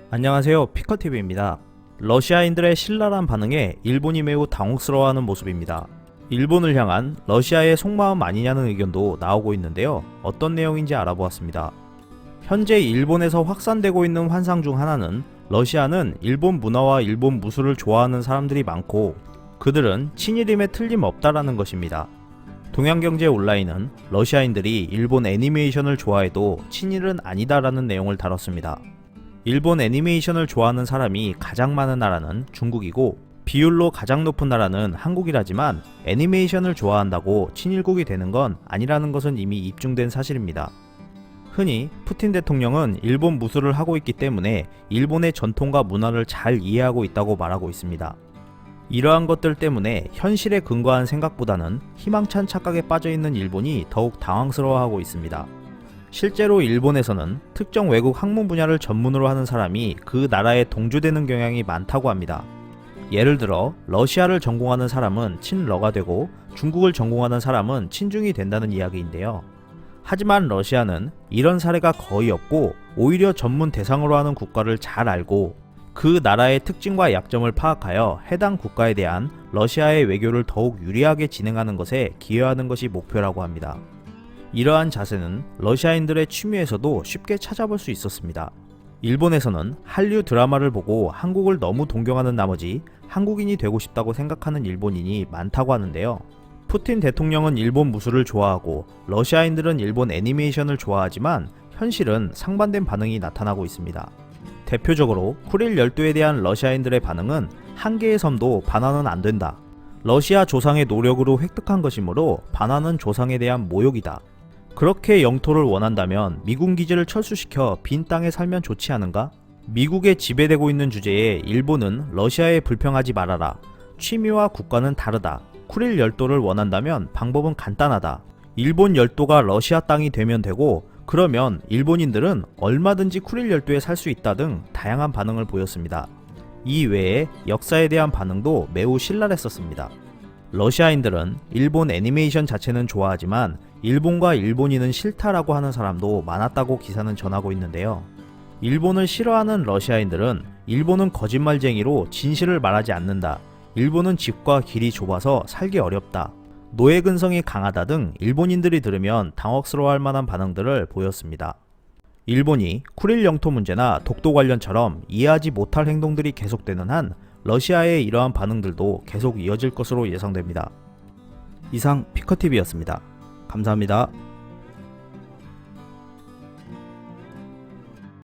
안녕하세요, 피커TV입니다. 러시아인들의 신랄한 반응에 일본이 매우 당혹스러워하는 모습입니다. 일본을 향한 러시아의 속마음 아니냐는 의견도 나오고 있는데요. 어떤 내용인지 알아보았습니다. 현재 일본에서 확산되고 있는 환상 중 하나는 러시아는 일본 문화와 일본 무술을 좋아하는 사람들이 많고 그들은 친일임에 틀림없다라는 것입니다. 동양경제 온라인은 러시아인들이 일본 애니메이션을 좋아해도 친일은 아니다라는 내용을 다뤘습니다. 일본 애니메이션을 좋아하는 사람이 가장 많은 나라는 중국이고 비율로 가장 높은 나라는 한국이라지만 애니메이션을 좋아한다고 친일국이 되는 건 아니라는 것은 이미 입증된 사실입니다. 흔히 푸틴 대통령은 일본 무술을 하고 있기 때문에 일본의 전통과 문화를 잘 이해하고 있다고 말하고 있습니다. 이러한 것들 때문에 현실에 근거한 생각보다는 희망찬 착각에 빠져있는 일본이 더욱 당황스러워하고 있습니다. 실제로 일본에서는 특정 외국 학문 분야를 전문으로 하는 사람이 그 나라에 동조되는 경향이 많다고 합니다. 예를 들어 러시아를 전공하는 사람은 친러가 되고 중국을 전공하는 사람은 친중이 된다는 이야기인데요. 하지만 러시아는 이런 사례가 거의 없고 오히려 전문 대상으로 하는 국가를 잘 알고 그 나라의 특징과 약점을 파악하여 해당 국가에 대한 러시아의 외교를 더욱 유리하게 진행하는 것에 기여하는 것이 목표라고 합니다. 이러한 자세는 러시아인들의 취미에서도 쉽게 찾아볼 수 있었습니다. 일본에서는 한류 드라마를 보고 한국을 너무 동경하는 나머지 한국인이 되고 싶다고 생각하는 일본인이 많다고 하는데요. 푸틴 대통령은 일본 무술을 좋아하고 러시아인들은 일본 애니메이션을 좋아하지만 현실은 상반된 반응이 나타나고 있습니다. 대표적으로 쿠릴 열도에 대한 러시아인들의 반응은 한 개의 섬도 반환은 안 된다. 러시아 조상의 노력으로 획득한 것이므로 반환은 조상에 대한 모욕이다. 그렇게 영토를 원한다면 미군 기지를 철수시켜 빈 땅에 살면 좋지 않은가? 미국에 지배되고 있는 주제에 일본은 러시아에 불평하지 말아라. 취미와 국가는 다르다. 쿠릴 열도를 원한다면 방법은 간단하다. 일본 열도가 러시아 땅이 되면 되고 그러면 일본인들은 얼마든지 쿠릴 열도에 살 수 있다 등 다양한 반응을 보였습니다. 이 외에 역사에 대한 반응도 매우 신랄했었습니다. 러시아인들은 일본 애니메이션 자체는 좋아하지만 일본과 일본인은 싫다라고 하는 사람도 많았다고 기사는 전하고 있는데요. 일본을 싫어하는 러시아인들은 일본은 거짓말쟁이로 진실을 말하지 않는다. 일본은 집과 길이 좁아서 살기 어렵다. 노예 근성이 강하다 등 일본인들이 들으면 당혹스러워할 만한 반응들을 보였습니다. 일본이 쿠릴 영토 문제나 독도 관련처럼 이해하지 못할 행동들이 계속되는 한 러시아의 이러한 반응들도 계속 이어질 것으로 예상됩니다. 이상 피커TV였습니다. 감사합니다.